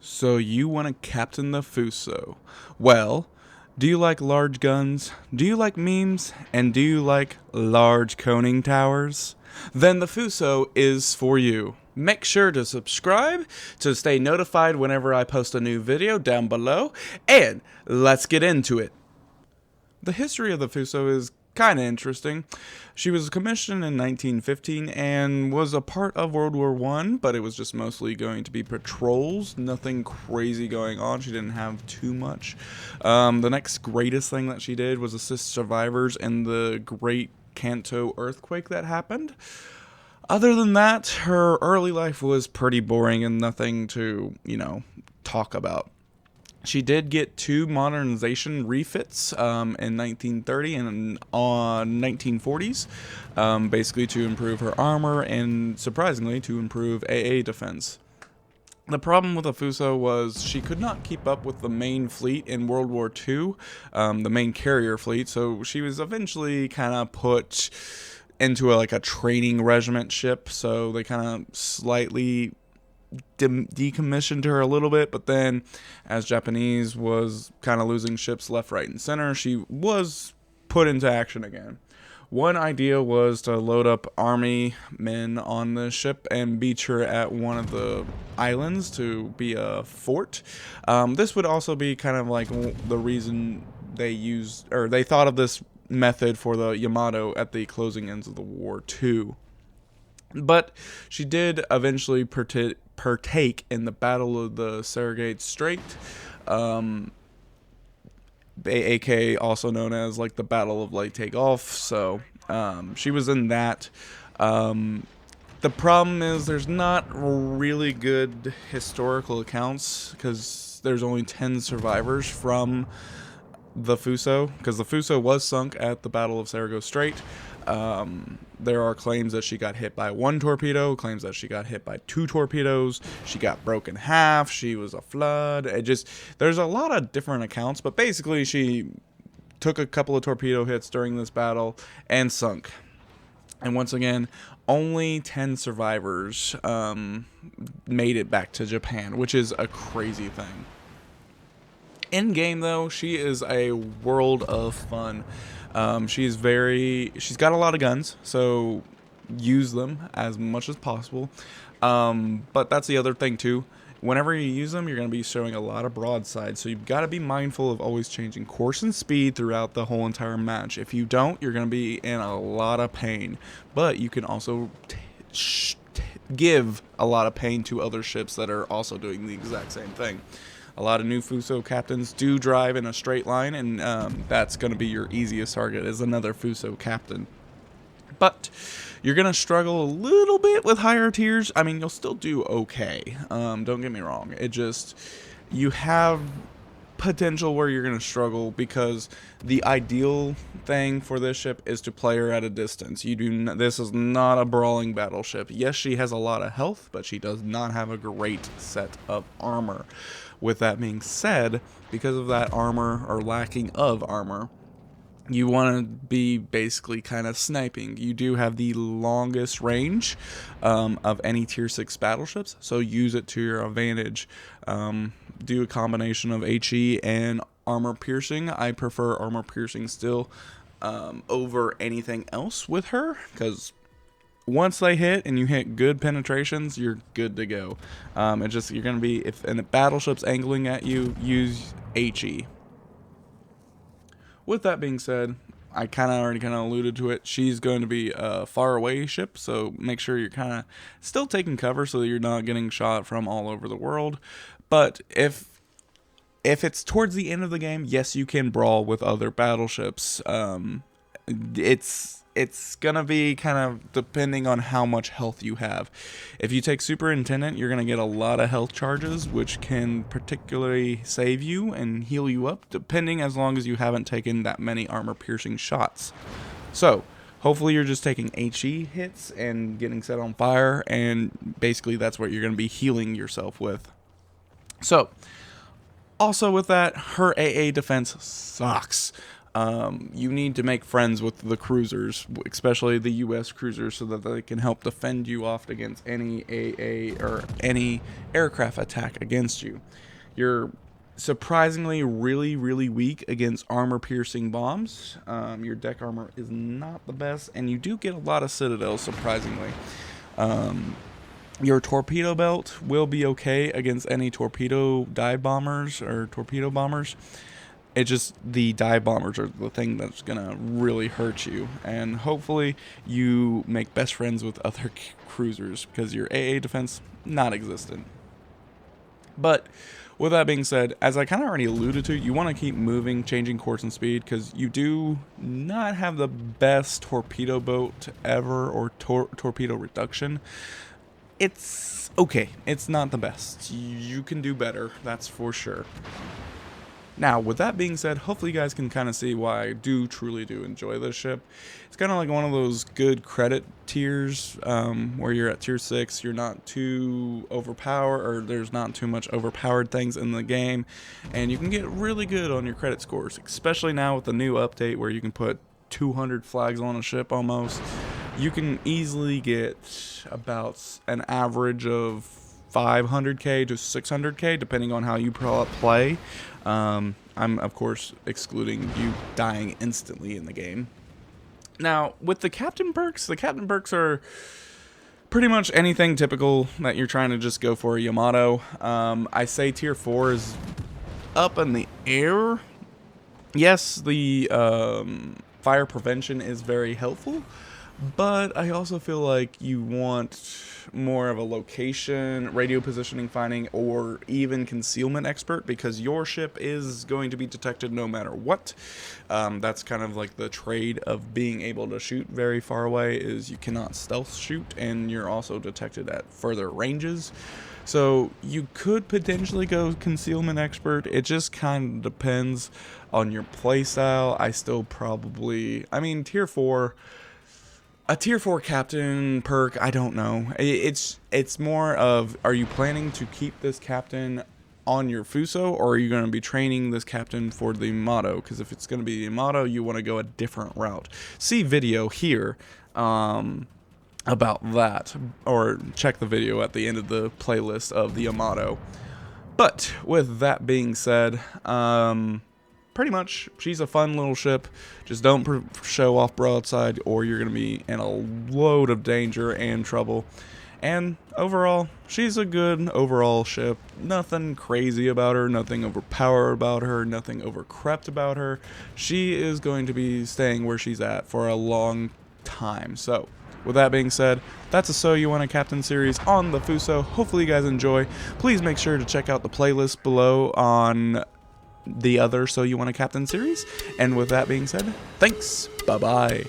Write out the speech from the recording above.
So you want to captain the Fuso. Well, do you like large guns? Do you like memes? And do you like large coning towers? Then the Fuso is for you. Make sure to subscribe to stay notified whenever I post a new video down below, and let's get into it. The history of the Fuso is kind of interesting. She was commissioned in 1915 and was a part of World War I, but it was just mostly going to be patrols, nothing crazy going on. She didn't have too much. The next greatest thing that she did was assist survivors in the Great Kanto earthquake that happened. Other than that, her early life was pretty boring and nothing to, talk about. She did get two modernization refits in 1930 and on 1940s, basically to improve her armor and, surprisingly, to improve AA defense. The problem with the Fuso was she could not keep up with the main fleet in World War II, the main carrier fleet, so she was eventually kind of put into a training regiment ship, so they kind of slightly decommissioned her a little bit, but then as Japanese was kind of losing ships left, right, and center, she was put into action again. One idea was to load up army men on the ship and beach her at one of the islands to be a fort. This would also be kind of like the reason they thought of this method for the Yamato at the closing ends of the war too. But she did eventually partake in the Battle of the Sargate Strait, aka also known as the Battle of Leyte Gulf. So she was in that. The problem is there's not really good historical accounts because there's only 10 survivors from the Fuso, because the Fuso was sunk at the Battle of Sargate Strait. There are claims that she got hit by one torpedo, claims that she got hit by two torpedoes, she got broken in half, she was a flood. There's a lot of different accounts, but basically she took a couple of torpedo hits during this battle and sunk. And once again, only 10 survivors made it back to Japan, which is a crazy thing. In game though, she is a world of fun. She's got a lot of guns, so use them as much as possible. But that's the other thing too. Whenever you use them, you're going to be showing a lot of broadside, so you've got to be mindful of always changing course and speed throughout the whole entire match. If you don't, you're going to be in a lot of pain. But you can also give a lot of pain to other ships that are also doing the exact same thing. A lot of new Fuso captains do drive in a straight line, and that's going to be your easiest target, is another Fuso captain. But you're going to struggle a little bit with higher tiers. I mean, you'll still do okay. Don't get me wrong. You have potential where you're going to struggle because the ideal thing for this ship is to play her at a distance. This is not a brawling battleship. Yes, she has a lot of health, but she does not have a great set of armor. With that being said, because of that armor or lacking of armor, you want to be basically kind of sniping. You do have the longest range of any tier 6 battleships, so use it to your advantage. Do a combination of HE and armor piercing. I prefer armor piercing still over anything else with her, because once they hit and you hit good penetrations, you're good to go. You're going to be, if a battleship's angling at you, use HE. With that being said, I already alluded to it. She's going to be a far away ship, so make sure you're kind of still taking cover so that you're not getting shot from all over the world. But if it's towards the end of the game, yes, you can brawl with other battleships. It's gonna be kind of depending on how much health you have. If you take Superintendent, you're gonna get a lot of health charges, which can particularly save you and heal you up, depending as long as you haven't taken that many armor-piercing shots. So, hopefully you're just taking HE hits and getting set on fire, and basically that's what you're gonna be healing yourself with. So, also with that, her AA defense sucks. you need to make friends with the cruisers, especially the U.S. cruisers, so that they can help defend you off against any AA or any aircraft attack against you. You're surprisingly really weak against armor-piercing bombs. Your deck armor is not the best, and you do get a lot of citadels, surprisingly. Your torpedo belt will be okay against any torpedo dive bombers or torpedo bombers. It's just the dive bombers are the thing that's gonna really hurt you, and hopefully you make best friends with other cruisers, because your AA defense not existent. But with that being said, as I kind of already alluded to, you want to keep moving, changing course and speed, because you do not have the best torpedo boat ever, or torpedo reduction. It's okay. It's not the best. You can do better, that's for sure. Now, with that being said, hopefully you guys can kind of see why I truly do enjoy this ship. It's kind of like one of those good credit tiers, where you're at tier 6, you're not too overpowered, or there's not too much overpowered things in the game, and you can get really good on your credit scores, especially now with the new update where you can put 200 flags on a ship almost. You can easily get about an average of 500k to 600k depending on how you play. I'm of course excluding you dying instantly in the game. Now with the captain perks are pretty much anything typical that you're trying to just go for a Yamato. I say tier 4 is up in the air. Yes, the fire prevention is very helpful, but I also feel like you want more of a location, radio positioning finding, or even concealment expert, because your ship is going to be detected no matter what. That's kind of like the trade of being able to shoot very far away, is you cannot stealth shoot, and you're also detected at further ranges. So you could potentially go concealment expert. It just kind of depends on your playstyle. I still probably, tier 4... A tier 4 captain perk, I don't know. It's more of, are you planning to keep this captain on your Fuso, or are you going to be training this captain for the Yamato? Because if it's going to be the Yamato, you want to go a different route. See video here about that, or check the video at the end of the playlist of the Yamato. But with that being said, pretty much, she's a fun little ship. Just don't show off broadside, or you're going to be in a load of danger and trouble. And overall, she's a good overall ship. Nothing crazy about her, nothing overpowered about her, nothing overcrept about her. She is going to be staying where she's at for a long time. So, with that being said, that's a So You Want a Captain series on the Fuso. Hopefully you guys enjoy. Please make sure to check out the playlist below on the other So You Want a Captain series. And with that being said, thanks. Bye-bye.